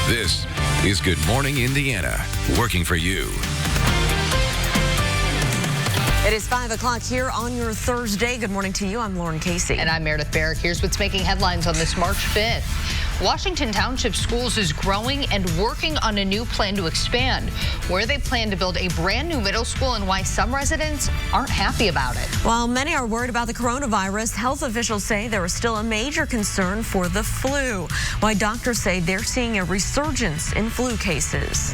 This is Good Morning Indiana, working for you. It is 5 o'clock here on your Thursday. Good morning to you. I'm Lauren Casey. And I'm Meredith Barrick. Here's what's making headlines on this March 5th. Washington Township Schools is growing and working on a new plan to expand, where they plan to build a brand new middle school and why some residents aren't happy about it. While many are worried about the coronavirus, health officials say there is still a major concern for the flu. Why doctors say they're seeing a resurgence in flu cases.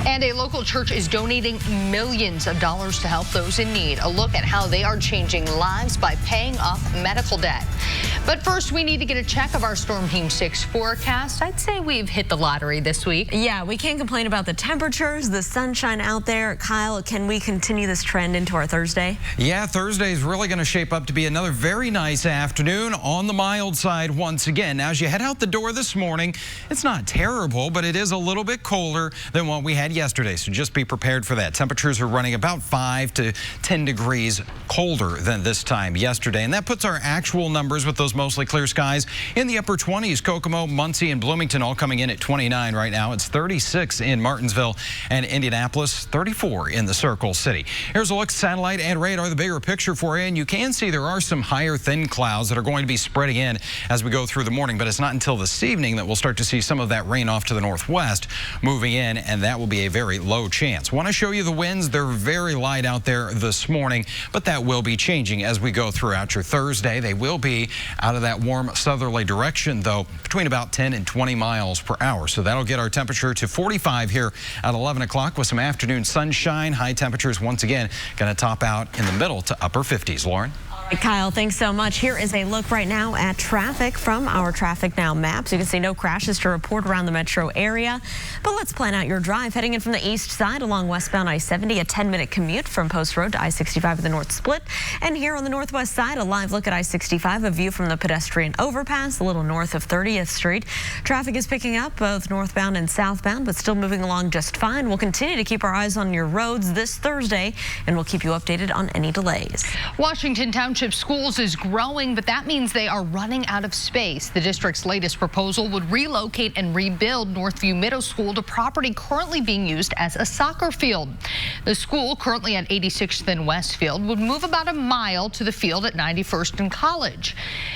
And a local church is donating millions of dollars to help those in need. A look at how they are changing lives by paying off medical debt. But first, we need to get a check of our Storm Team 6 forecast. I'd say we've hit the lottery this week. Yeah, we can't complain about the temperatures, the sunshine out there. Kyle, can we continue this trend into our Thursday? Yeah, Thursday is really going to shape up to be another very nice afternoon on the mild side once again. Now, as you head out the door this morning, it's not terrible, but it is a little bit colder than what we had yesterday, so just be prepared for that. Temperatures are running about 5 to 10 degrees colder than this time yesterday, and that puts our actual numbers with those mostly clear skies in the upper 20s. Kokomo, Muncie, and Bloomington all coming in at 29 right now. It's 36 in Martinsville and Indianapolis, 34 in the Circle City. Here's a look at satellite and radar, the bigger picture for you, and you can see there are some higher thin clouds that are going to be spreading in as we go through the morning, but it's not until this evening that we'll start to see some of that rain off to the northwest moving in, and that will be a very low chance. Want to show you the winds. They're very light out there this morning, but that will be changing as we go throughout your Thursday. They will be out of that warm southerly direction, though, between about 10 and 20 miles per hour. So that'll get our temperature to 45 here at 11 o'clock with some afternoon sunshine. High temperatures once again going to top out in the middle to upper 50s. Lauren? Kyle, thanks so much. Here is a look right now at traffic from our Traffic Now maps. You can see no crashes to report around the metro area. But let's plan out your drive. Heading in from the east side along westbound I-70, a 10-minute commute from Post Road to I-65 at the north split. And here on the northwest side, a live look at I-65, a view from the pedestrian overpass a little north of 30th Street. Traffic is picking up both northbound and southbound, but still moving along just fine. We'll continue to keep our eyes on your roads this Thursday, and we'll keep you updated on any delays. Washington Township Schools is growing, but that means they are running out of space. The district's latest proposal would relocate and rebuild Northview Middle School to property currently being used as a soccer field. The school, currently at 86th and Westfield, would move about a mile to the field at 91st and College.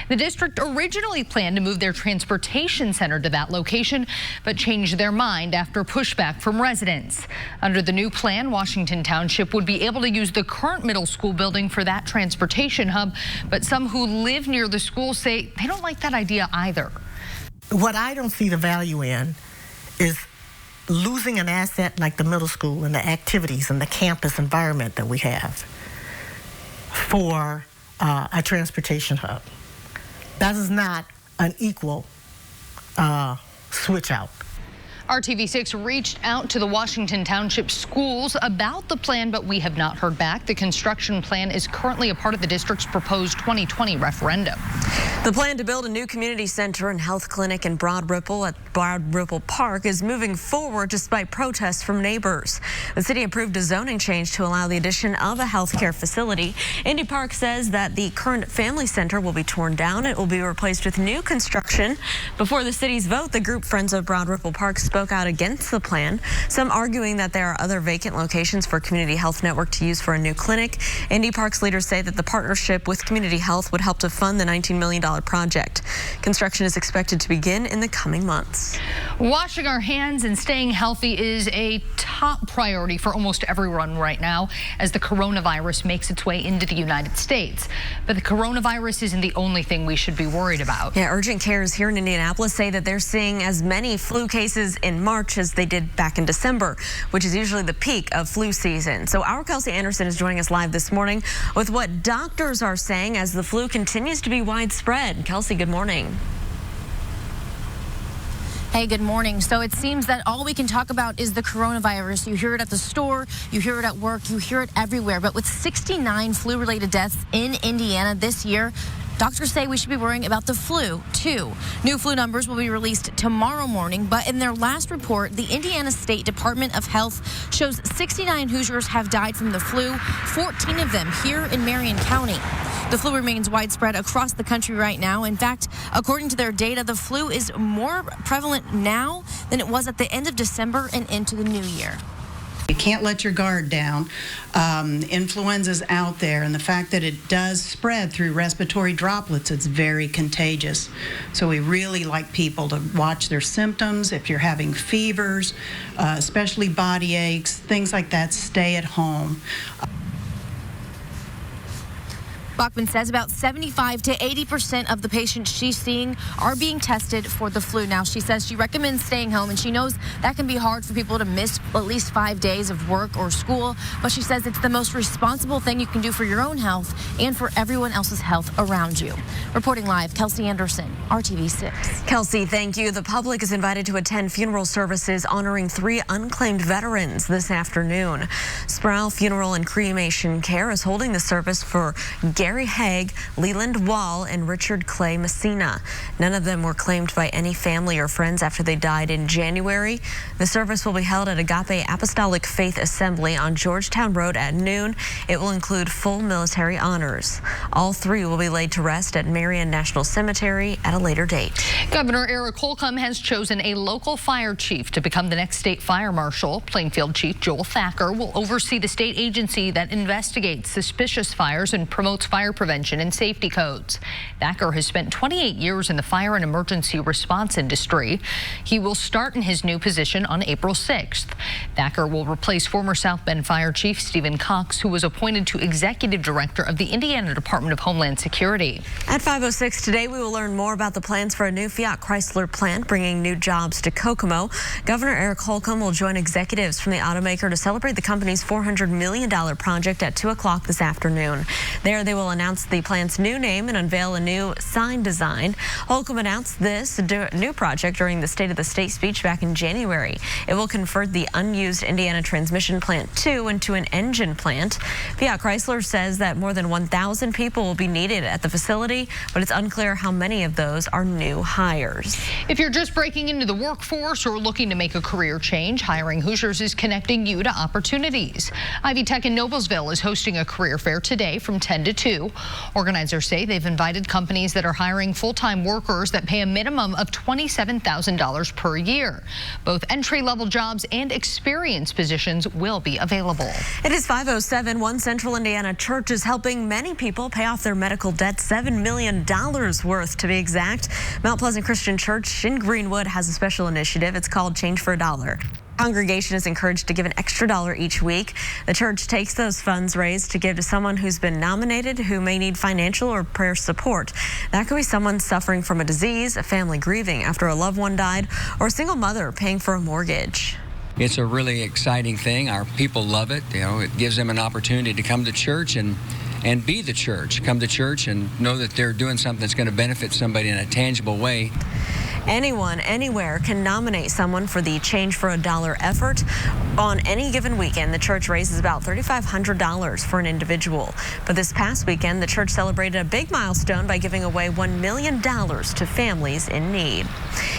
The district originally planned to move their transportation center to that location, but changed their mind after pushback from residents. Under the new plan, Washington Township would be able to use the current middle school building for that transportation hub, but some who live near the school say they don't like that idea either. What I don't see the value in is losing an asset like the middle school and the activities and the campus environment that we have for a transportation hub. That is not an equal switch out. RTV6 reached out to the Washington Township Schools about the plan, but we have not heard back. The construction plan is currently a part of the district's proposed 2020 referendum. The plan to build a new community center and health clinic in Broad Ripple at Broad Ripple Park is moving forward despite protests from neighbors. The city approved a zoning change to allow the addition of a health care facility. Indy Park says that the current family center will be torn down. It will be replaced with new construction. Before the city's vote, the group Friends of Broad Ripple Park spoke out against the plan, some arguing that there are other vacant locations for Community Health Network to use for a new clinic. Indy Park's leaders say that the partnership with Community Health would help to fund the $19 million project. Construction is expected to begin in the coming months. Washing our hands and staying healthy is a top priority for almost everyone right now as the coronavirus makes its way into the United States. But the coronavirus isn't the only thing we should be worried about. Yeah, urgent cares here in Indianapolis say that they're seeing as many flu cases in March as they did back in December, which is usually the peak of flu season. So our Kelsey Anderson is joining us live this morning with what doctors are saying as the flu continues to be widespread. Kelsey, good morning. Hey, good morning. So it seems that all we can talk about is the coronavirus. You hear it at the store, you hear it at work, you hear it everywhere. But with 69 flu-related deaths in Indiana this year, doctors say we should be worrying about the flu, too. New flu numbers will be released tomorrow morning, but in their last report, the Indiana State Department of Health shows 69 Hoosiers have died from the flu, 14 of them here in Marion County. The flu remains widespread across the country right now. In fact, according to their data, the flu is more prevalent now than it was at the end of December and into the new year. You can't let your guard down. Influenza's out there, and the fact that it does spread through respiratory droplets, it's very contagious. So we really like people to watch their symptoms. If you're having fevers, especially body aches, things like that, stay at home. Bachman says about 75 to 80% of the patients she's seeing are being tested for the flu. Now, she says she recommends staying home, and she knows that can be hard for people to miss at least 5 days of work or school, but she says it's the most responsible thing you can do for your own health and for everyone else's health around you. Reporting live, Kelsey Anderson, RTV 6. Kelsey, thank you. The public is invited to attend funeral services honoring 3 unclaimed veterans this afternoon. Sproul Funeral and Cremation Care is holding the service for Gary Haig, Leland Wall, and Richard Clay Messina. None of them were claimed by any family or friends after they died in January. The service will be held at Agape Apostolic Faith Assembly on Georgetown Road at noon. It will include full military honors. All 3 will be laid to rest at Marion National Cemetery at a later date. Governor Eric Holcomb has chosen a local fire chief to become the next state fire marshal. Plainfield Chief Joel Thacker will oversee the state agency that investigates suspicious fires and promotes fire prevention and safety codes. Thacker has spent 28 years in the fire and emergency response industry. He will start in his new position on April 6th. Thacker will replace former South Bend Fire Chief Stephen Cox, who was appointed to Executive Director of the Indiana Department of Homeland Security. At 5:06 today, we will learn more about the plans for a new Fiat Chrysler plant bringing new jobs to Kokomo. Governor Eric Holcomb will join executives from the automaker to celebrate the company's $400 million project at 2 o'clock this afternoon. There, they will announce the plant's new name and unveil a new sign design. Holcomb announced this new project during the State of the State speech back in January. It will convert the unused Indiana Transmission Plant 2 into an engine plant. Fiat Chrysler says that more than 1,000 people will be needed at the facility, but it's unclear how many of those are new hires. If you're just breaking into the workforce or looking to make a career change, Hiring Hoosiers is connecting you to opportunities. Ivy Tech in Noblesville is hosting a career fair today from 10 to 2. Organizers say they've invited companies that are hiring full-time workers that pay a minimum of $27,000 per year. Both entry-level jobs and experience positions will be available. It is 5:07. One Central Indiana church is helping many people pay off their medical debt, $7 million worth to be exact. Mount Pleasant Christian Church in Greenwood has a special initiative. It's called Change for a Dollar. Congregation is encouraged to give an extra $1 each week. The church takes those funds raised to give to someone who's been nominated who may need financial or prayer support. That could be someone suffering from a disease, a family grieving after a loved one died, or a single mother paying for a mortgage. It's a really exciting thing. Our people love it. You know, it gives them an opportunity to come to church and be the church. Come to church and know that they're doing something that's going to benefit somebody in a tangible way. Anyone, anywhere can nominate someone for the Change for a Dollar effort. On any given weekend, the church raises about $3,500 for an individual. But this past weekend, the church celebrated a big milestone by giving away $1 million to families in need.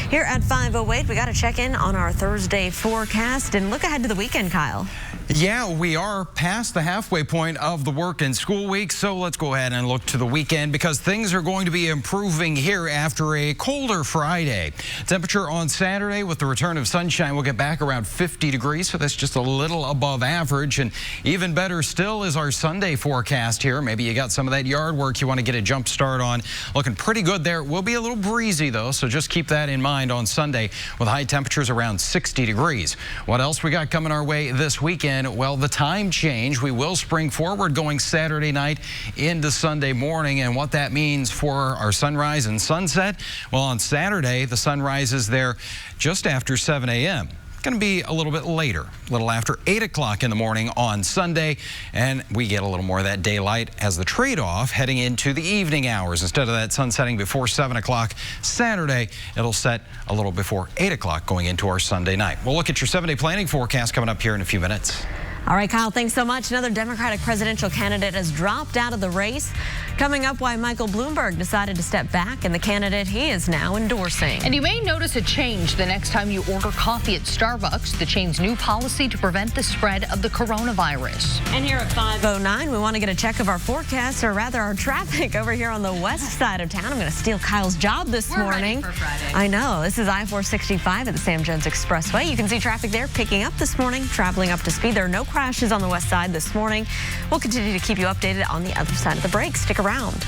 Here at 5:08, we got to check in on our Thursday forecast and look ahead to the weekend, Kyle. Yeah, we are past the halfway point of the work and school week, so let's go ahead and look to the weekend because things are going to be improving here after a colder Friday. Temperature on Saturday with the return of sunshine will get back around 50 degrees, so that's just a little above average. And even better still is our Sunday forecast here. Maybe you got some of that yard work you want to get a jump start on. Looking pretty good there. It will be a little breezy though, so just keep that in mind on Sunday with high temperatures around 60 degrees. What else we got coming our way this weekend? Well, the time change. We will spring forward going Saturday night into Sunday morning, and what that means for our sunrise and sunset. Well, on Saturday, the sun rises there just after 7 a.m. Going to be a little bit later, a little after 8 o'clock in the morning on Sunday, and we get a little more of that daylight as the trade-off heading into the evening hours. Instead of that sun setting before 7 o'clock Saturday, it'll set a little before 8 o'clock going into our Sunday night. We'll look at your 7-day planning forecast coming up here in a few minutes. All right, Kyle, thanks so much. Another Democratic presidential candidate has dropped out of the race. Coming up, why Michael Bloomberg decided to step back and the candidate he is now endorsing. And you may notice a change the next time you order coffee at Starbucks. The chain's new policy to prevent the spread of the coronavirus. And here at 5:09, we want to get a check of our forecast, or rather our traffic over here on the west side of town. I'm going to steal Kyle's job this morning. Ready for Friday. I know. This is I-465 at the Sam Jones Expressway. You can see traffic there picking up this morning, traveling up to speed. There are no crashes on the west side this morning. We'll continue to keep you updated on the other side of the break. Stick around.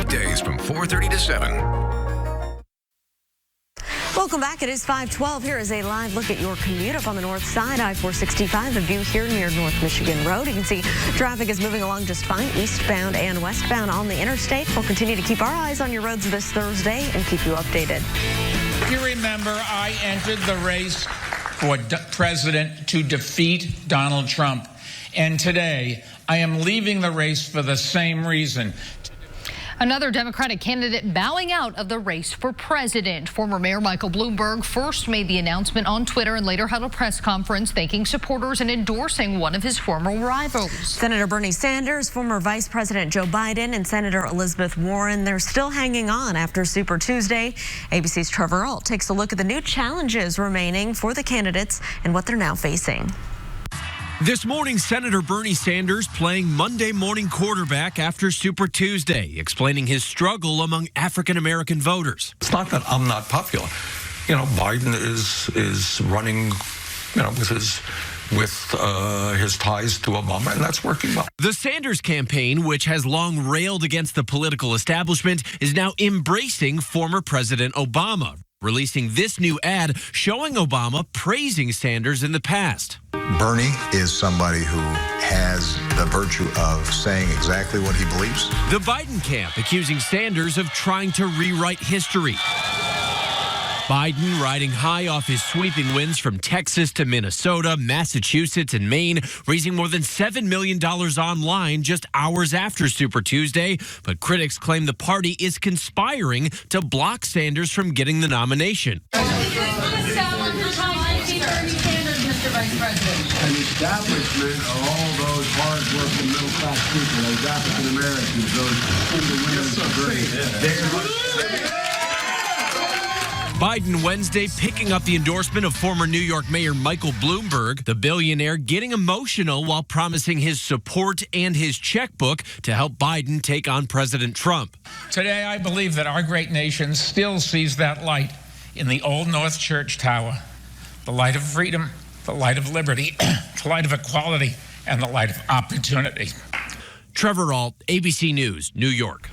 Days from 4:30 to 7. Welcome back. It is 5:12. Here is a live look at your commute up on the north side. I-465, a view here near North Michigan Road. You can see traffic is moving along just fine, eastbound and westbound on the interstate. We'll continue to keep our eyes on your roads this Thursday and keep you updated. You remember I entered the race for president to defeat Donald Trump. And today, I am leaving the race for the same reason. Another Democratic candidate bowing out of the race for president. Former Mayor Michael Bloomberg first made the announcement on Twitter and later held a press conference thanking supporters and endorsing one of his former rivals. Senator Bernie Sanders, former Vice President Joe Biden, and Senator Elizabeth Warren, they're still hanging on after Super Tuesday. ABC's Trevor Ault takes a look at the new challenges remaining for the candidates and what they're now facing. This morning, Senator Bernie Sanders playing Monday morning quarterback after Super Tuesday, explaining his struggle among African-American voters. It's not that I'm not popular. You know, Biden is running, you know, with his ties to Obama, and that's working well. The Sanders campaign, which has long railed against the political establishment, is now embracing former President Obama, releasing this new ad showing Obama praising Sanders in the past. Bernie is somebody who has the virtue of saying exactly what he believes. The Biden camp accusing Sanders of trying to rewrite history. Biden riding high off his sweeping wins from Texas to Minnesota, Massachusetts, and Maine, raising more than $7 million online just hours after Super Tuesday. But critics claim the party is conspiring to block Sanders from getting the nomination. An establishment of all those hard-working, middle-class people, those African-Americans, those independent. Biden Wednesday picking up the endorsement of former New York Mayor Michael Bloomberg, the billionaire getting emotional while promising his support and his checkbook to help Biden take on President Trump. Today, I believe that our great nation still sees that light in the Old North Church Tower, the light of freedom, the light of liberty, the light of equality, and the light of opportunity. Trevor Ault, ABC News, New York.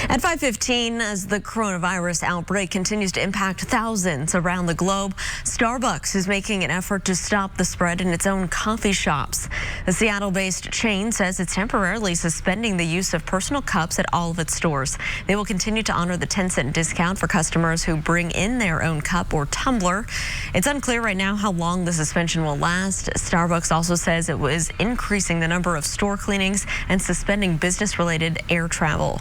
At 5:15, as the coronavirus outbreak continues to impact thousands around the globe, Starbucks is making an effort to stop the spread in its own coffee shops. The Seattle-based chain says it's temporarily suspending the use of personal cups at all of its stores. They will continue to honor the 10-cent discount for customers who bring in their own cup or tumbler. It's unclear right now how long the suspension will last. Starbucks also says it was increasing the number of store cleanings and suspending business-related air travel.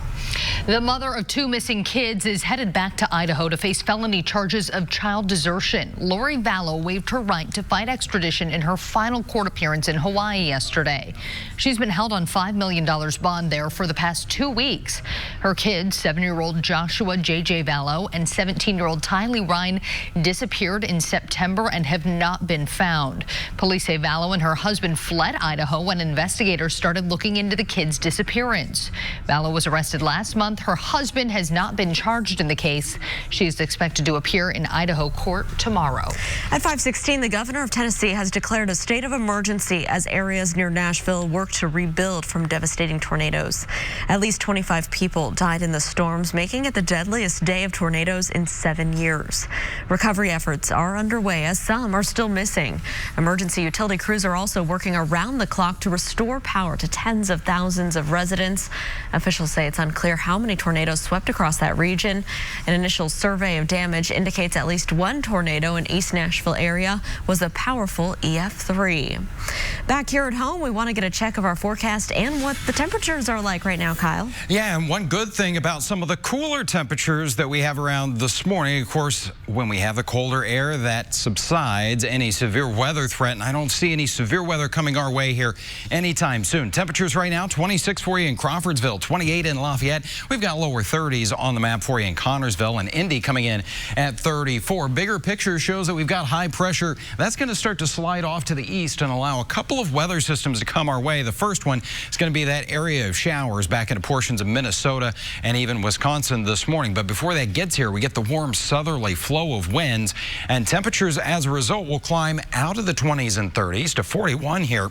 The mother of two missing kids is headed back to Idaho to face felony charges of child desertion. Lori Vallow waived her right to fight extradition in her final court appearance in Hawaii yesterday. She's been held on $5 million bond there for the past 2 weeks. Her kids, 7-year-old Joshua J.J. Vallow and 17-year-old Tylee Ryan, disappeared in September and have not been found. Police say Vallow and her husband fled Idaho when investigators started looking into the kids' disappearance. Vallow was arrested last month. Her husband has not been charged in the case. She is expected to appear in Idaho court tomorrow. At 5:16, the governor of Tennessee has declared a state of emergency as areas near Nashville work to rebuild from devastating tornadoes. At least 25 people died in the storms, making it the deadliest day of tornadoes in 7 years. Recovery efforts are underway as some are still missing. Emergency utility crews are also working around the clock to restore power to tens of thousands of residents. Officials say it's unclear how many tornadoes swept across that region. An initial survey of damage indicates at least one tornado in East Nashville area was a powerful EF3. Back here at home, we want to get a check of our forecast and what the temperatures are like right now, Kyle. Yeah, and one good thing about some of the cooler temperatures that we have around this morning, of course, when we have the colder air, that that subsides any severe weather threat, and I don't see any severe weather coming our way here anytime soon. Temperatures right now, 26 for you in Crawfordsville, 28 in Lafayette. We've got lower 30s on the map for you in Connorsville, and Indy coming in at 34. Bigger picture shows that we've got high pressure. That's going to start to slide off to the east and allow a couple of weather systems to come our way. The first one is going to be that area of showers back into portions of Minnesota and even Wisconsin this morning. But before that gets here, we get the warm southerly flow of winds, and temperatures as a result will climb out of the 20s and 30s to 41 here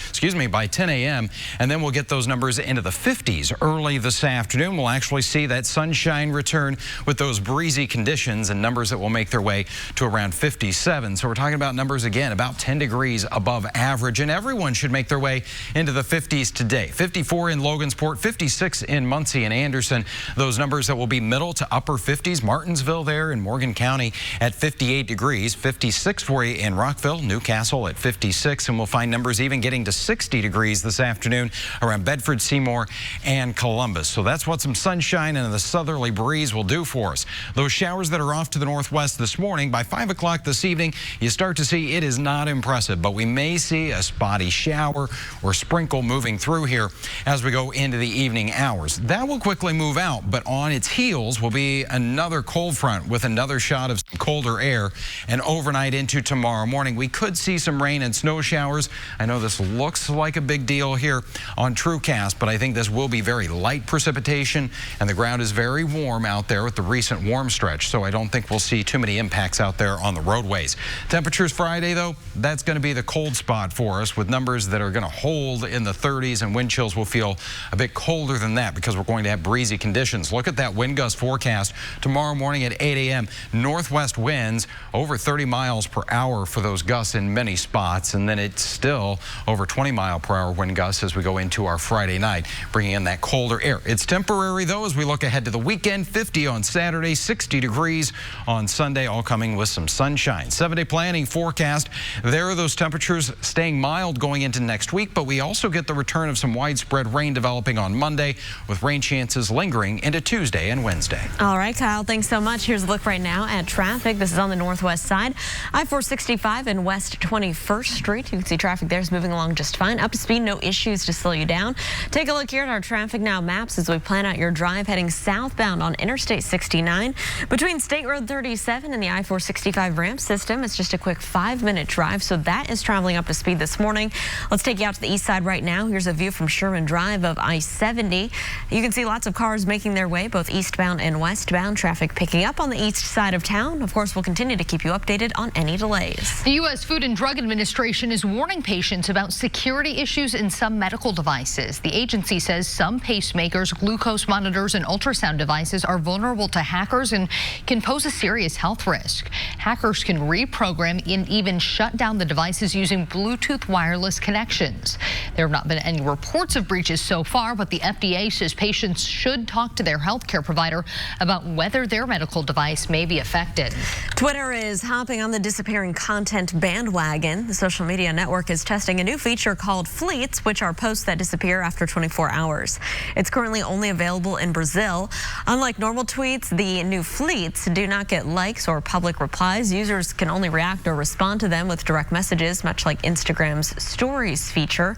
excuse me, by 10 a.m. and then we'll get those numbers into the 50s early this afternoon. We'll actually see that sunshine return with those breezy conditions and numbers that will make their way to around 57. So we're talking about numbers again about 10 degrees above average, and everyone should make their way into the 50s today. 54 in Logansport, 56 in Muncie and Anderson. Those numbers that will be middle to upper 50s. Martinsville there in Morgan County at 58 degrees, 56 for you in Rockville, Newcastle at 56, and we'll find numbers even getting to 60 degrees this afternoon around Bedford, Seymour, and Columbus. So that's what some sunshine and the southerly breeze will do for us. Those showers that are off to the northwest this morning, by 5 o'clock this evening, you start to see it is not impressive, but we may see a spotty shower or sprinkle moving through here as we go into the evening hours. That will quickly move out, but on its heels will be another cold front with another shot of some colder air, and overnight into tomorrow morning, we could see some rain and snow showers. I know this looks like a big deal here on TrueCast, but I think this will be very light precipitation, and the ground is very warm out there with the recent warm stretch, so I don't think we'll see too many impacts out there on the roadways. Temperatures Friday, though, that's going to be the cold spot for us, with numbers that are going to hold in the 30s, and wind chills will feel a bit colder than that because we're going to have breezy conditions. Look at that wind gust forecast tomorrow morning at 8 a.m. Northwest winds over 30 miles per hour for those gusts in many spots, and then it's still over 20 mile per hour wind gusts as we go into our Friday night, bringing in that colder air. It's temporary, though, as we look ahead to the weekend. 50 on Saturday, 60 degrees on Sunday, all coming with some sunshine. 7-day planning forecast. There are those temperatures staying mild going into next week, but we also get the return of some widespread rain developing on Monday, with rain chances lingering into Tuesday and Wednesday. All right, Kyle, thanks so much. Here's a look right now at traffic. This is on the northwest side. I-465 and West 21st Street. You can see traffic there is moving along just fine. Up to speed, no issues to slow you down. Take a look here at our Traffic Now maps as we plan out your drive heading southbound on Interstate 69. Between State Road 37 and the I-465 ramp system, it's just a quick 5-minute drive, so that is traveling up to speed this morning. Let's take you out to the east side right now. Here's a view from Sherman Drive of I-70. You can see lots of cars making their way both eastbound and westbound. Traffic picking up on the east side of town. Of course, we'll continue to keep you updated on any delays. The U.S. Food and Drug Administration is warning patients about security issues in some medical devices. The agency says some pacemakers, glucose monitors, and ultrasound devices are vulnerable to hackers and can pose a serious health risk. Hackers can reprogram and even shut down the devices using Bluetooth wireless connections. There have not been any reports of breaches so far, but the FDA says patients should talk to their healthcare provider about whether their medical device may be affected. Twitter is hopping on the disappearing content bandwagon. The social media network is testing a new feature called Fleets, which are posts that disappear after 24 hours. It's currently only available in Brazil. Unlike normal tweets, the new Fleets do not get likes or public replies. Users can only react or respond to them with direct messages, much like Instagram's Stories feature.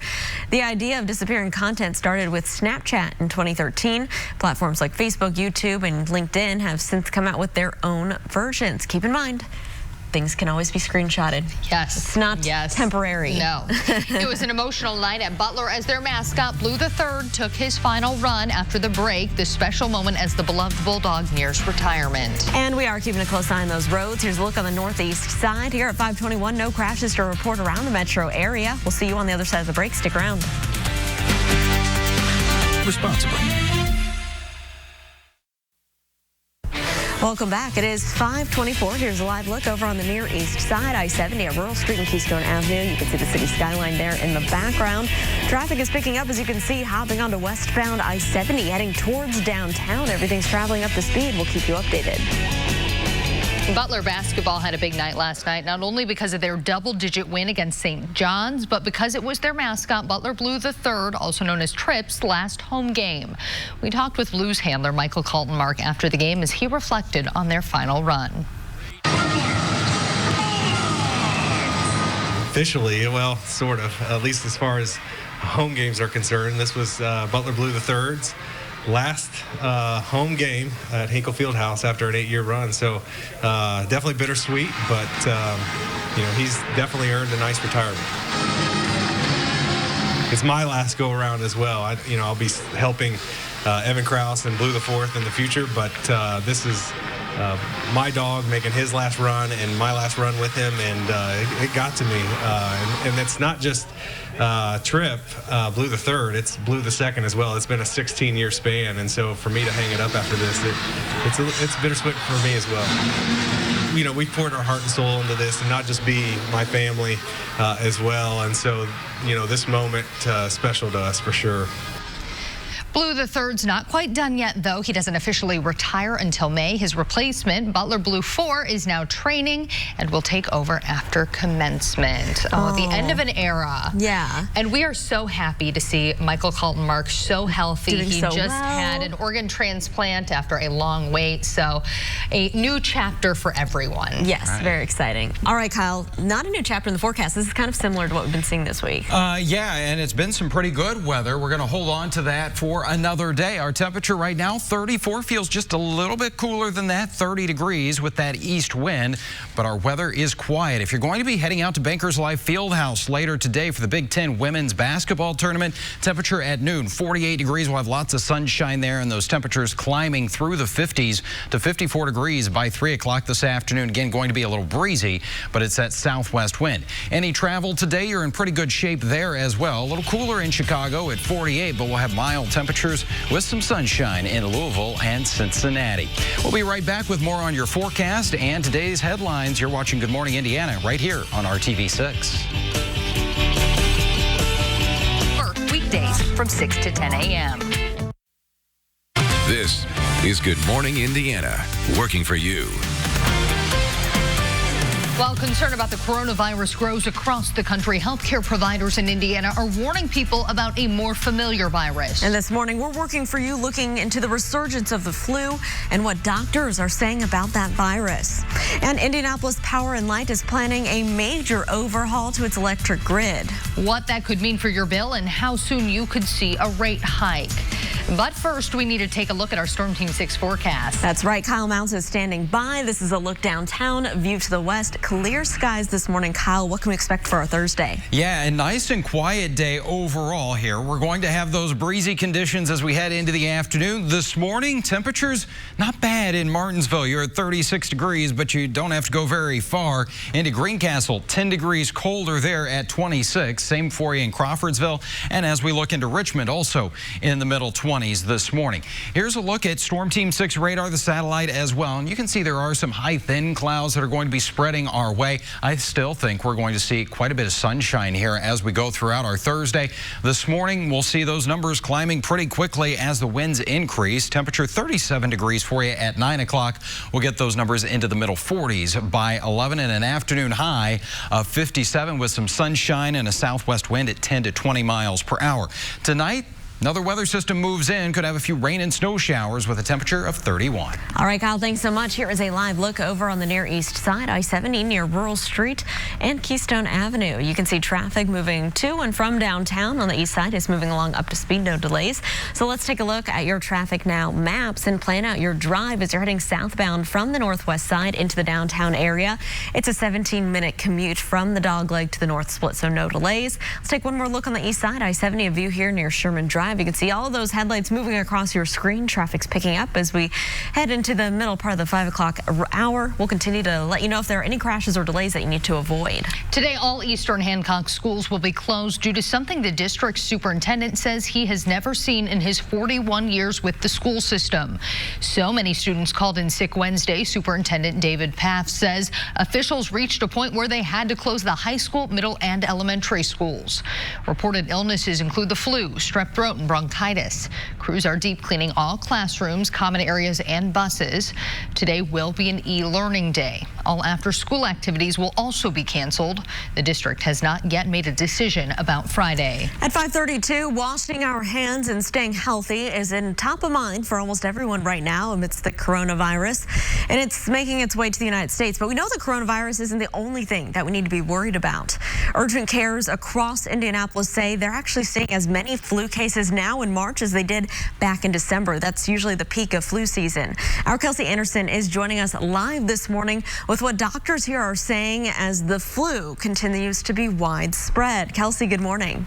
The idea of disappearing content started with Snapchat in 2013. Platforms like Facebook, YouTube, and LinkedIn have since come out with their own versions. Keep in mind, things can always be screenshotted. Yes. It's not temporary. No. It was an emotional night at Butler as their mascot, Blue the Third, took his final run after the break. This special moment as the beloved Bulldog nears retirement. And we are keeping a close eye on those roads. Here's a look on the northeast side. Here at 521, no crashes to report around the metro area. We'll see you on the other side of the break. Stick around. Responsibly. Welcome back. It is 5:24. Here's a live look over on the Near East Side, I-70 at Rural Street and Keystone Avenue. You can see the city skyline there in the background. Traffic is picking up, as you can see, hopping onto westbound I-70, heading towards downtown. Everything's traveling up to speed. We'll keep you updated. Butler basketball had a big night last night, not only because of their double-digit win against St. John's, but because it was their mascot, Butler Blue the Third, also known as Tripp's, last home game. We talked with Blues handler Michael Kaltenmark after the game as he reflected on their final run. officially, well, sort of, at least as far as home games are concerned. This was Butler Blue III's last home game at Hinkle Fieldhouse after an 8-year run. So definitely bittersweet, but he's definitely earned a nice retirement. It's my last go around as well. I'll be helping Evan Krause and Blue the Fourth in the future, but this is my dog making his last run and my last run with him, and it got to me. And it's not just Trip, Blue the Third, it's Blue the Second as well. It's been a 16-year span, and so for me to hang it up after this, it's bittersweet for me as well. We poured our heart and soul into this, and not just be my family as well, and so this moment special to us for sure. Blue the Third's not quite done yet, though. He doesn't officially retire until May. His replacement, Butler Blue 4, is now training and will take over after commencement. Oh, the end of an era. Yeah. And we are so happy to see Michael Kaltenmark so healthy. Doing he so just well. had an organ transplant after a long wait. So a new chapter for everyone. Yes, very exciting. All right, Kyle, not a new chapter in the forecast. This is kind of similar to what we've been seeing this week. Yeah, and it's been some pretty good weather. We're going to hold on to that for another day. Our temperature right now, 34, feels just a little bit cooler than that, 30 degrees with that east wind, but our weather is quiet. If you're going to be heading out to Bankers Life Fieldhouse later today for the Big Ten women's basketball tournament, temperature at noon, 48 degrees. We'll have lots of sunshine there, and those temperatures climbing through the 50s to 54 degrees by 3 o'clock this afternoon. Again, going to be a little breezy, but it's that southwest wind. Any travel today, you're in pretty good shape there as well. A little cooler in Chicago at 48, but we'll have mild temperatures with some sunshine in Louisville and Cincinnati. We'll be right back with more on your forecast and today's headlines. You're watching Good Morning Indiana right here on RTV 6. Weekdays from 6 to 10 a.m. This is Good Morning Indiana, working for you. While concern about the coronavirus grows across the country, healthcare providers in Indiana are warning people about a more familiar virus. And this morning, we're working for you, looking into the resurgence of the flu and what doctors are saying about that virus. And Indianapolis Power and Light is planning a major overhaul to its electric grid. What that could mean for your bill and how soon you could see a rate hike. But first, we need to take a look at our Storm Team 6 forecast. That's right. Kyle Mounts is standing by. This is a look downtown, view to the west. Clear skies this morning. Kyle, what can we expect for our Thursday? Yeah, a nice and quiet day overall here. We're going to have those breezy conditions as we head into the afternoon. This morning, temperatures not bad in Martinsville. You're at 36 degrees, but you don't have to go very far. Into Greencastle, 10 degrees colder there at 26. Same for you in Crawfordsville. And as we look into Richmond, also in the middle 20s this morning. Here's a look at Storm Team 6 radar, the satellite as well. And you can see there are some high thin clouds that are going to be spreading our way. I still think we're going to see quite a bit of sunshine here as we go throughout our Thursday. This morning, we'll see those numbers climbing pretty quickly as the winds increase. Temperature 37 degrees for you at 9 o'clock. We'll get those numbers into the middle 40s by 11, and an afternoon high of 57 with some sunshine and a southwest wind at 10 to 20 miles per hour. Tonight, another weather system moves in, could have a few rain and snow showers with a temperature of 31. All right, Kyle, thanks so much. Here is a live look over on the Near East Side, I-70 near Rural Street and Keystone Avenue. You can see traffic moving to and from downtown on the east side. It's moving along up to speed, no delays. So let's take a look at your traffic now maps and plan out your drive as you're heading southbound from the northwest side into the downtown area. It's a 17-minute commute from the Dogleg to the North Split, so no delays. Let's take one more look on the east side, I-70, a view here near Sherman Drive. You can see all of those headlights moving across your screen. Traffic's picking up as we head into the middle part of the 5 o'clock hour. We'll continue to let you know if there are any crashes or delays that you need to avoid. Today, all Eastern Hancock schools will be closed due to something the district superintendent says he has never seen in his 41 years with the school system. So many students called in sick Wednesday. Superintendent David Paff says officials reached a point where they had to close the high school, middle, and elementary schools. Reported illnesses include the flu, strep throat, and bronchitis. Crews are deep cleaning all classrooms, common areas, and buses. Today will be an e-learning day. All after-school activities will also be canceled. The district has not yet made a decision about Friday. At 5:32, washing our hands and staying healthy is in top of mind for almost everyone right now amidst the coronavirus, and it's making its way to the United States. But we know the coronavirus isn't the only thing that we need to be worried about. Urgent cares across Indianapolis say they're actually seeing as many flu cases now in March as they did back in December. That's usually the peak of flu season. Our Kelsey Anderson is joining us live this morning with what doctors here are saying as the flu continues to be widespread. Kelsey, good morning.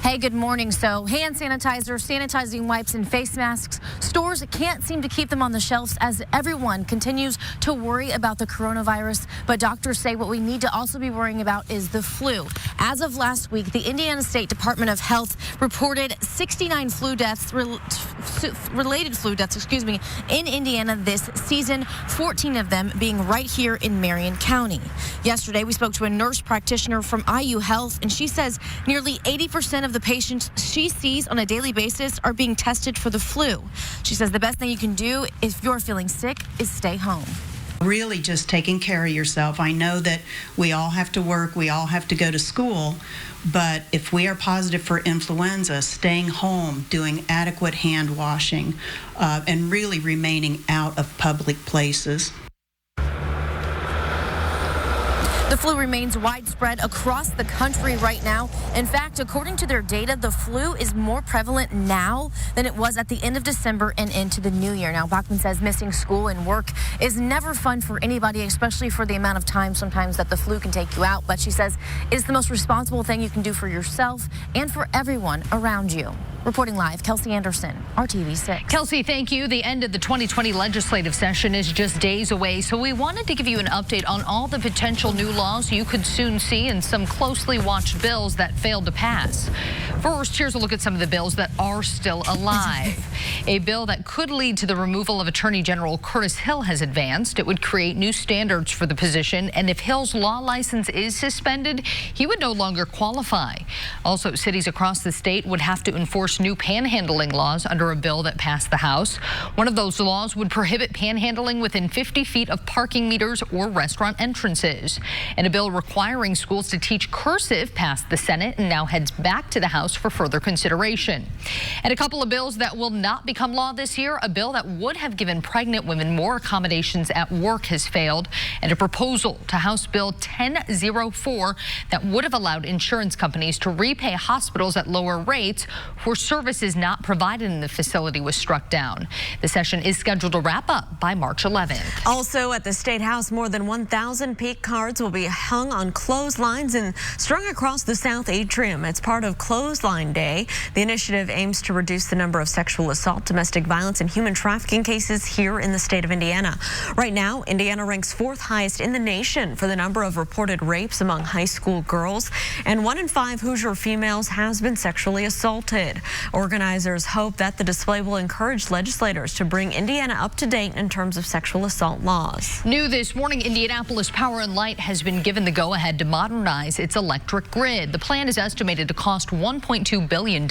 Hey, good morning. So hand sanitizer, sanitizing wipes, and face masks. Stores can't seem to keep them on the shelves as everyone continues to worry about the coronavirus. But doctors say what we need to also be worrying about is the flu. As of last week, the Indiana State Department of Health reported 69 related flu deaths, in Indiana this season, 14 of them being right here in Marion County. Yesterday, we spoke to a nurse practitioner from IU Health, and she says nearly 80% of the patients she sees on a daily basis are being tested for the flu. She says the best thing you can do if you're feeling sick is stay home. Really just taking care of yourself. I know that we all have to work, we all have to go to school, but if we are positive for influenza, staying home, doing adequate hand washing, and really remaining out of public places. The flu remains widespread across the country right now. In fact, according to their data, the flu is more prevalent now than it was at the end of December and into the new year. Now, Bachman says missing school and work is never fun for anybody, especially for the amount of time sometimes that the flu can take you out. But she says it's the most responsible thing you can do for yourself and for everyone around you. Reporting live, Kelsey Anderson, RTV 6. Kelsey, thank you. The end of the 2020 legislative session is just days away, so we wanted to give you an update on all the potential new laws you could soon see and some closely watched bills that failed to pass. First, here's a look at some of the bills that are still alive. A bill that could lead to the removal of Attorney General Curtis Hill has advanced. It would create new standards for the position, and if Hill's law license is suspended, he would no longer qualify. Also, cities across the state would have to enforce new panhandling laws under a bill that passed the House. One of those laws would prohibit panhandling within 50 feet of parking meters or restaurant entrances. And a bill requiring schools to teach cursive passed the Senate and now heads back to the House for further consideration. And a couple of bills that will not become law this year. A bill that would have given pregnant women more accommodations at work has failed, and a proposal to House Bill 1004 that would have allowed insurance companies to repay hospitals at lower rates for services not provided in the facility was struck down. The session is scheduled to wrap up by March 11th. Also at the State House, more than 1,000 peak cards will be hung on clotheslines and strung across the South Atrium. It's part of Clothesline Day. The initiative aims to reduce the number of sexual assault, domestic violence, and human trafficking cases here in the state of Indiana. Right now, Indiana ranks 4th highest in the nation for the number of reported rapes among high school girls, and 1 in 5 Hoosier females has been sexually assaulted. Organizers hope that the display will encourage legislators to bring Indiana up to date in terms of sexual assault laws. New this morning, Indianapolis Power and Light has been given the go-ahead to modernize its electric grid. The plan is estimated to cost $1.2 billion.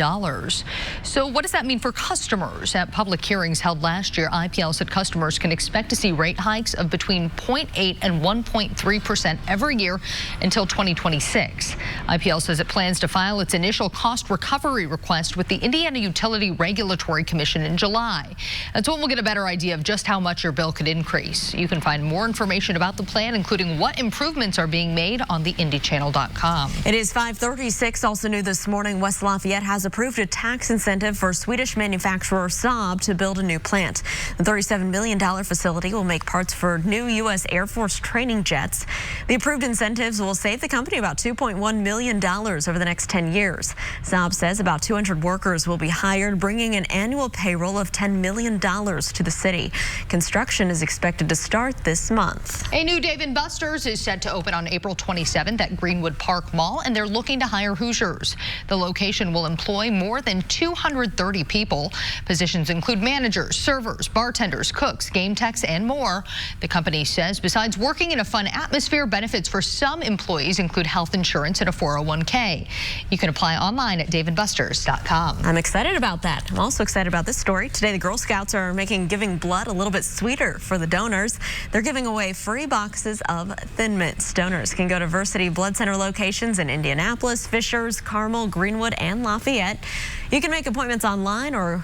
So what does that mean for customers? At public hearings held last year, IPL said customers can expect to see rate hikes of between 0.8 and 1.3% every year until 2026. IPL says it plans to file its initial cost recovery request with the Indiana Utility Regulatory Commission in July. That's when we'll get a better idea of just how much your bill could increase. You can find more information about the plan, including what improvements are being made, on the IndyChannel.com. It is 5:36. Also new this morning, West Lafayette has approved a tax incentive for Swedish manufacturer Saab to build a new plant. The $37 million facility will make parts for new U.S. Air Force training jets. The approved incentives will save the company about $2.1 million over the next 10 years. Saab says about 200 workers will be hired, bringing an annual payroll of $10 million to the city. Construction is expected to start this month. A new Dave & Buster's is set to open on April 27th at Greenwood Park Mall, and they're looking to hire Hoosiers. The location location will employ more than 230 people. Positions include managers, servers, bartenders, cooks, game techs, and more. The company says besides working in a fun atmosphere, benefits for some employees include health insurance and a 401k. You can apply online at davidbusters.com. I'm excited about that. I'm also excited about this story. Today, the Girl Scouts are making giving blood a little bit sweeter for the donors. They're giving away free boxes of Thin Mints. Donors can go to Versity Blood Center locations in Indianapolis, Fishers, Carmel, Greenwood, and Lafayette. You can make appointments online or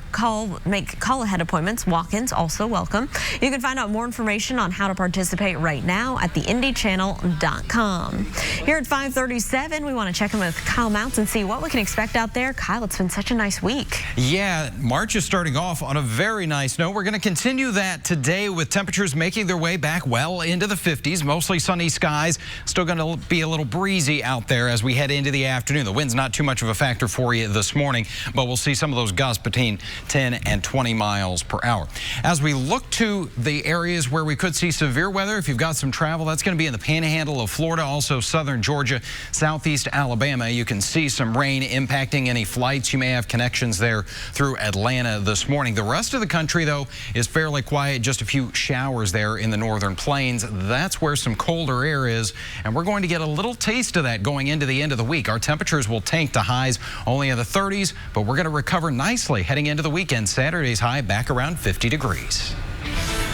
make call-ahead appointments. Walk-ins also welcome. You can find out more information on how to participate right now at theindychannel.com. Here at 5:37, we want to check in with Kyle Mounts and see what we can expect out there. Kyle, it's been such a nice week. Yeah, March is starting off on a very nice note. We're going to continue that today with temperatures making their way back well into the 50s. Mostly sunny skies. Still going to be a little breezy out there as we head into the afternoon. The wind's not too much of a factor for you this morning, but we'll see some of those gusts between 10 and 20 miles per hour. As we look to the areas where we could see severe weather, if you've got some travel, that's going to be in the panhandle of Florida, also southern Georgia, southeast Alabama. You can see some rain impacting any flights. You may have connections there through Atlanta this morning. The rest of the country, though, is fairly quiet. Just a few showers there in the northern plains. That's where some colder air is, and we're going to get a little taste of that going into the end of the week. Our temperatures will tank to highs only in the 30s, but we're going to recover nicely heading into the weekend. Saturday's high back around 50 degrees.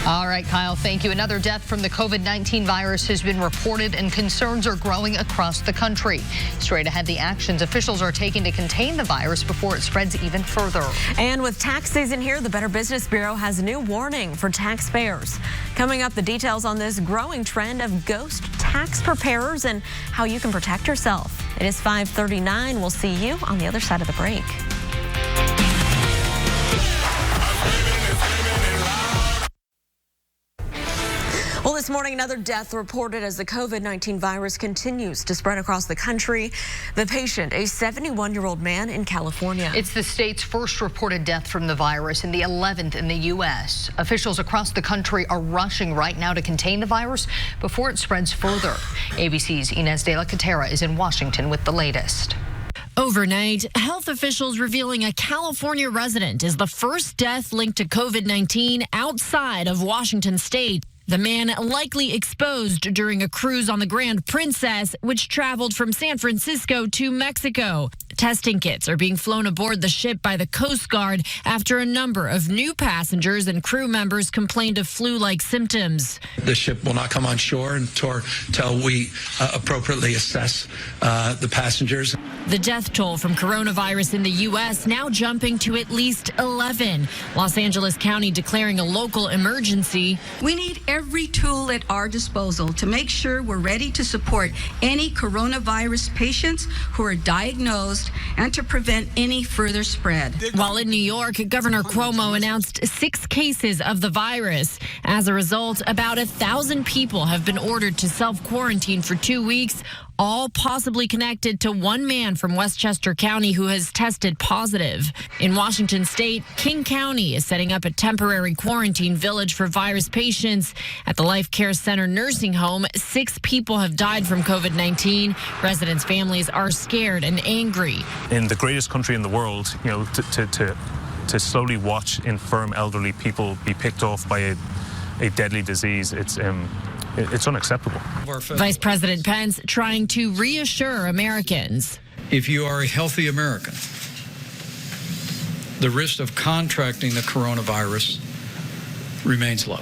All right, Kyle, thank you. Another death from the COVID-19 virus has been reported, and concerns are growing across the country. Straight ahead, the actions officials are taking to contain the virus before it spreads even further. And with tax season here, the Better Business Bureau has a new warning for taxpayers. Coming up, the details on this growing trend of ghost tax preparers and how you can protect yourself. It is 5:39. We'll see you on the other side of the break. Well, this morning, another death reported as the COVID-19 virus continues to spread across the country. The patient, a 71-year-old man in California. It's the state's first reported death from the virus and the 11th in the U.S. Officials across the country are rushing right now to contain the virus before it spreads further. ABC's Inez de la Catera is in Washington with the latest. Overnight, health officials revealing a California resident is the first death linked to COVID-19 outside of Washington state. The man likely exposed during a cruise on the Grand Princess, which traveled from San Francisco to Mexico. Testing kits are being flown aboard the ship by the Coast Guard after a number of new passengers and crew members complained of flu-like symptoms. The ship will not come on shore until we appropriately assess the passengers. The death toll from coronavirus in the U.S. now jumping to at least 11. Los Angeles County declaring a local emergency. We need every tool at our disposal to make sure we're ready to support any coronavirus patients who are diagnosed and to prevent any further spread. While in New York, Governor Cuomo announced 6 cases of the virus. As a result, about 1,000 people have been ordered to self-quarantine for 2 weeks, all possibly connected to one man from Westchester County who has tested positive. In Washington state, King County is setting up a temporary quarantine village for virus patients. At the Life Care Center nursing home, 6 people have died from COVID-19. Residents' families are scared and angry. In the greatest country in the world, you know, to slowly watch infirm elderly people be picked off by a deadly disease, it's unacceptable. Vice President Pence trying to reassure Americans. If you are a healthy American, the risk of contracting the coronavirus remains low.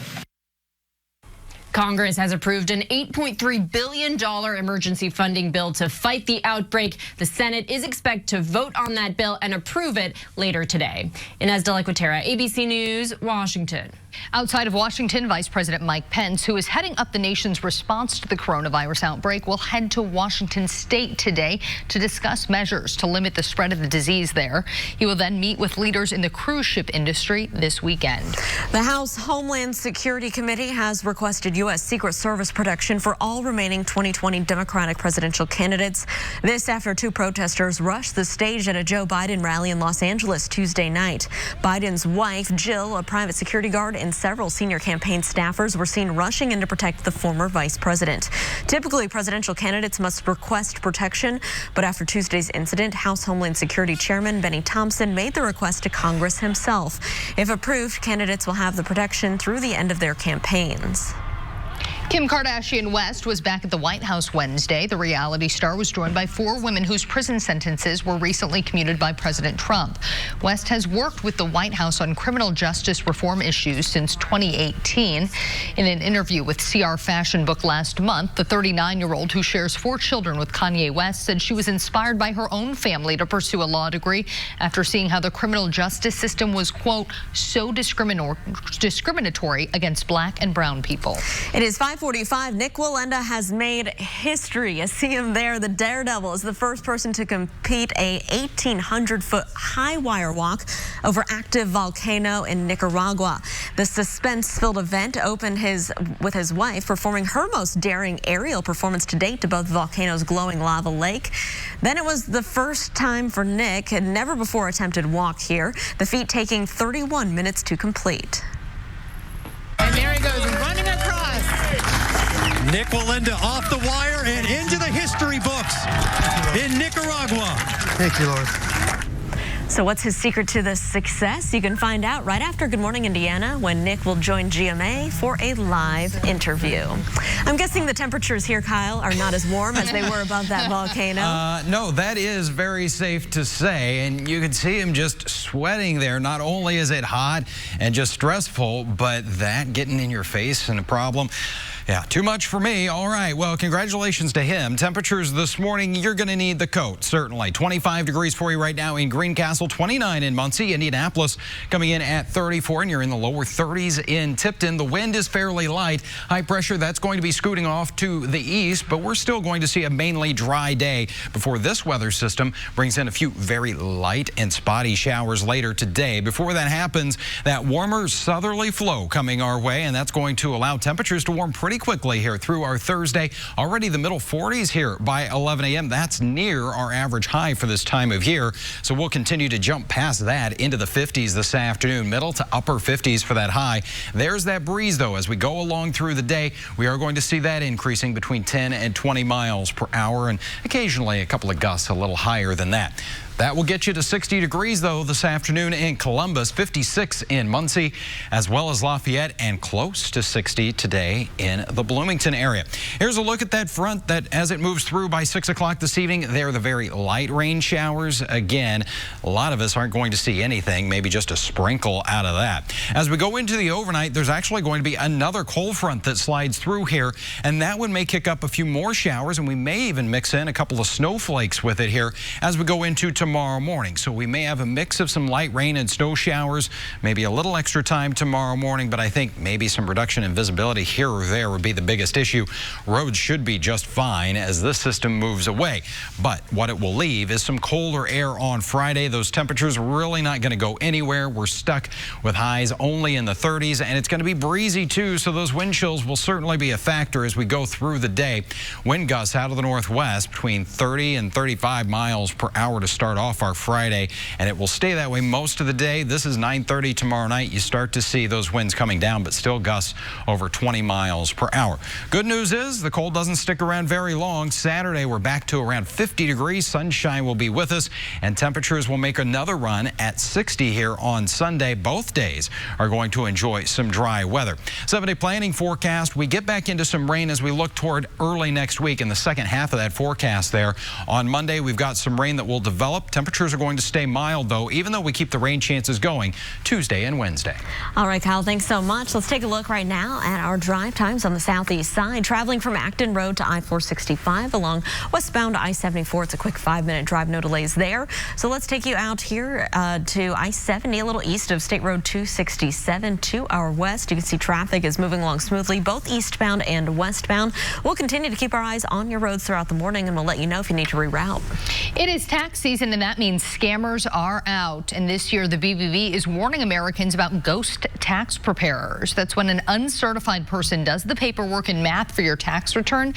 Congress has approved an $8.3 billion emergency funding bill to fight the outbreak. The Senate is expected to vote on that bill and approve it later today. Inez de la Catera, ABC News, Washington. Outside of Washington, Vice President Mike Pence, who is heading up the nation's response to the coronavirus outbreak, will head to Washington state today to discuss measures to limit the spread of the disease there. He will then meet with leaders in the cruise ship industry this weekend. The House Homeland Security Committee has requested U.S. Secret Service protection for all remaining 2020 Democratic presidential candidates. This after 2 protesters rushed the stage at a Joe Biden rally in Los Angeles Tuesday night. Biden's wife, Jill, a private security guard and several senior campaign staffers were seen rushing in to protect the former vice president. Typically, presidential candidates must request protection, but after Tuesday's incident, House Homeland Security Chairman Benny Thompson made the request to Congress himself. If approved, candidates will have the protection through the end of their campaigns. Kim Kardashian West was back at the White House Wednesday. The reality star was joined by 4 women whose prison sentences were recently commuted by President Trump. West has worked with the White House on criminal justice reform issues since 2018. In an interview with CR Fashion Book last month, the 39-year-old, who shares 4 children with Kanye West, said she was inspired by her own family to pursue a law degree after seeing how the criminal justice system was, quote, so discriminatory against black and brown people. It is 5:45. Nick Wallenda has made history. I see him there. The Daredevil is the first person to complete a 1,800-foot high wire walk over active volcano in Nicaragua. The suspense-filled event opened with his wife performing her most daring aerial performance to date above the volcano's glowing lava lake. Then it was the first time for Nick, a never before attempted walk here, the feat taking 31 minutes to complete. And there he goes, running across. Nick Wallenda off the wire and into the history books in Nicaragua. Thank you, Lord. So what's his secret to this success? You can find out right after Good Morning Indiana when Nick will join GMA for a live interview. I'm guessing the temperatures here, Kyle, are not as warm as they were above that volcano. No, that is very safe to say, and you can see him just sweating there. Not only is it hot and just stressful, but that getting in your face and a problem. Yeah, too much for me. All right, well, congratulations to him. Temperatures this morning, you're going to need the coat, certainly. 25 degrees for you right now in Greencastle, 29 in Muncie. Indianapolis coming in at 34, and you're in the lower 30s in Tipton. The wind is fairly light. High pressure, that's going to be scooting off to the east, but we're still going to see a mainly dry day before this weather system brings in a few very light and spotty showers later today. Before that happens, that warmer southerly flow coming our way, and that's going to allow temperatures to warm pretty quickly here through our Thursday. Already the middle 40s here by 11 a.m. That's near our average high for this time of year. So we'll continue to jump past that into the 50s this afternoon, middle to upper 50s for that high. There's that breeze, though. As we go along through the day, we are going to see that increasing between 10 and 20 miles per hour, and occasionally a couple of gusts a little higher than that. That will get you to 60 degrees, though, this afternoon in Columbus, 56 in Muncie, as well as Lafayette, and close to 60 today in the Bloomington area. Here's a look at that front that, as it moves through by 6 o'clock this evening, they're the very light rain showers. Again, a lot of us aren't going to see anything, maybe just a sprinkle out of that. As we go into the overnight, there's actually going to be another cold front that slides through here, and that one may kick up a few more showers, and we may even mix in a couple of snowflakes with it here as we go into tomorrow morning. So we may have a mix of some light rain and snow showers, maybe a little extra time tomorrow morning, but I think maybe some reduction in visibility here or there would be the biggest issue. Roads should be just fine as this system moves away, but what it will leave is some colder air on Friday. Those temperatures really not going to go anywhere. We're stuck with highs only in the 30s, and it's going to be breezy too, so those wind chills will certainly be a factor as we go through the day. Wind gusts out of the northwest between 30 and 35 miles per hour to start off our Friday, and it will stay that way most of the day. This is 9:30 tomorrow night. You start to see those winds coming down, but still gusts over 20 miles per hour. Good news is the cold doesn't stick around very long. Saturday, we're back to around 50 degrees. Sunshine will be with us, and temperatures will make another run at 60 here on Sunday. Both days are going to enjoy some dry weather. 7-day planning forecast. We get back into some rain as we look toward early next week in the second half of that forecast there. On Monday, we've got some rain that will develop. Temperatures are going to stay mild, though, even though we keep the rain chances going Tuesday and Wednesday. All right, Kyle, thanks so much. Let's take a look right now at our drive times on the southeast side. Traveling from Acton Road to I-465 along westbound I-74. It's a quick 5-minute drive, no delays there. So let's take you out here to I-70, a little east of State Road 267 to our west. You can see traffic is moving along smoothly, both eastbound and westbound. We'll continue to keep our eyes on your roads throughout the morning, and we'll let you know if you need to reroute. It is tax season season, and that means scammers are out. And this year, the BVV is warning Americans about ghost tax preparers. That's when an uncertified person does the paperwork and math for your tax return,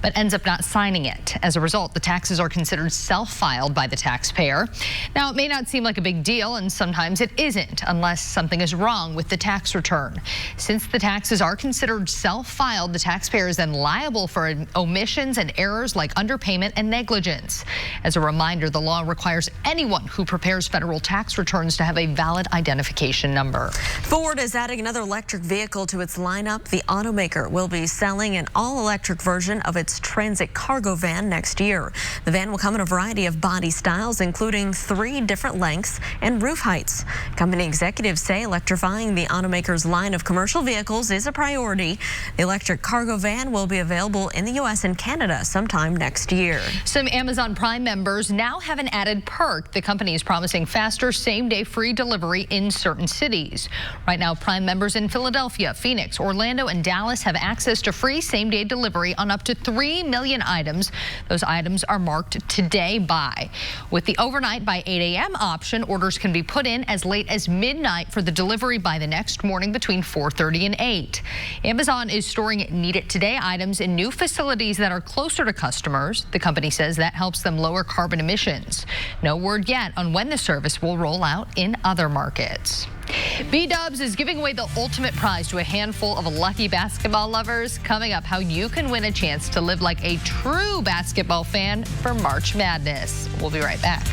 but ends up not signing it. As a result, the taxes are considered self-filed by the taxpayer. Now, it may not seem like a big deal, and sometimes it isn't, unless something is wrong with the tax return. Since the taxes are considered self-filed, the taxpayer is then liable for omissions and errors like underpayment and negligence. As a reminder, the law requires anyone who prepares federal tax returns to have a valid identification number. Ford is adding another electric vehicle to its lineup. The automaker will be selling an all-electric version of its Transit cargo van next year. The van will come in a variety of body styles, including 3 different lengths and roof heights. Company executives say electrifying the automaker's line of commercial vehicles is a priority. The electric cargo van will be available in the U.S. and Canada sometime next year. Some Amazon Prime members now have an added perk. The company is promising faster same-day free delivery in certain cities. Right now, Prime members in Philadelphia, Phoenix, Orlando, and Dallas have access to free same-day delivery on up to 3 million items. Those items are marked today by. With the overnight by 8 a.m. option, orders can be put in as late as midnight for the delivery by the next morning between 4:30 and 8. Amazon is storing need-it-today items in new facilities that are closer to customers. The company says that helps them lower carbon emissions. No word yet on when the service will roll out in other markets. B-Dubs is giving away the ultimate prize to a handful of lucky basketball lovers. Coming up, how you can win a chance to live like a true basketball fan for March Madness. We'll be right back.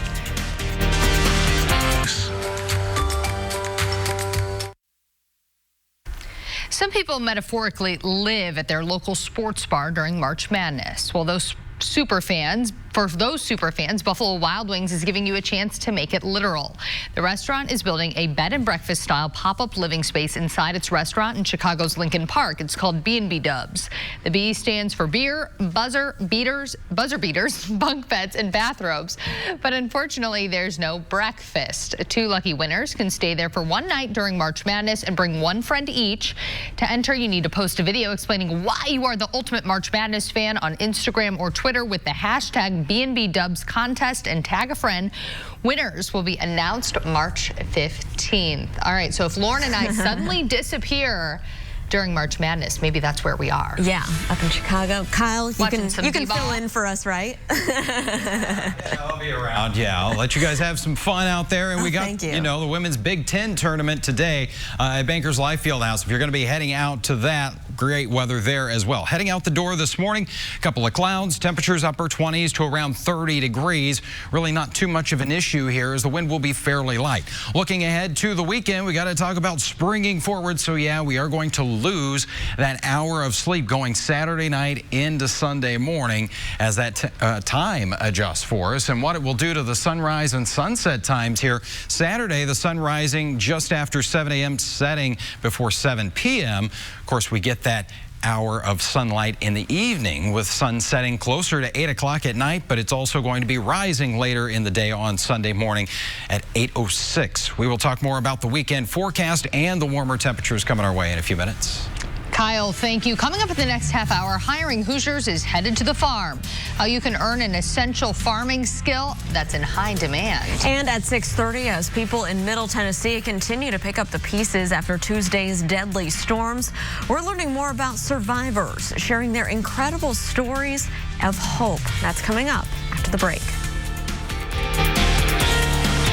Some people metaphorically live at their local sports bar during March Madness. Well, for those super fans, Buffalo Wild Wings is giving you a chance to make it literal. The restaurant is building a bed and breakfast style pop-up living space inside its restaurant in Chicago's Lincoln Park. It's called B&B Dubs. The B stands for beer, buzzer beaters, bunk beds, and bathrobes. But unfortunately, there's no breakfast. 2 lucky winners can stay there for 1 night during March Madness and bring 1 friend each. To enter, you need to post a video explaining why you are the ultimate March Madness fan on Instagram or Twitter with the hashtag B&B Dubs contest and tag a friend. Winners will be announced March 15th. All right, so if Lauren and I suddenly disappear during March Madness, maybe that's where we are. Yeah, up in Chicago. Kyle, you can D-ball. fill in for us, right? I'll be around. Yeah, I'll let you guys have some fun out there. And we got, the women's Big Ten tournament today at Bankers Life Fieldhouse. If you're going to be heading out to that, great weather there as well. Heading out the door this morning, a couple of clouds, temperatures upper 20s to around 30 degrees. Really not too much of an issue here as the wind will be fairly light. Looking ahead to the weekend, we got to talk about springing forward. So yeah, we are going to lose that hour of sleep going Saturday night into Sunday morning as that time adjusts for us, and what it will do to the sunrise and sunset times here. Saturday, the sun rising just after 7 a.m., setting before 7 p.m. Of course, we get that hour of sunlight in the evening with sun setting closer to 8 o'clock at night, but it's also going to be rising later in the day on Sunday morning at 8:06. We will talk more about the weekend forecast and the warmer temperatures coming our way in a few minutes. Kyle, thank you. Coming up in the next half hour, Hiring Hoosiers is headed to the farm. How you can earn an essential farming skill that's in high demand. And at 6:30, as people in Middle Tennessee continue to pick up the pieces after Tuesday's deadly storms, we're learning more about survivors, sharing their incredible stories of hope. That's coming up after the break.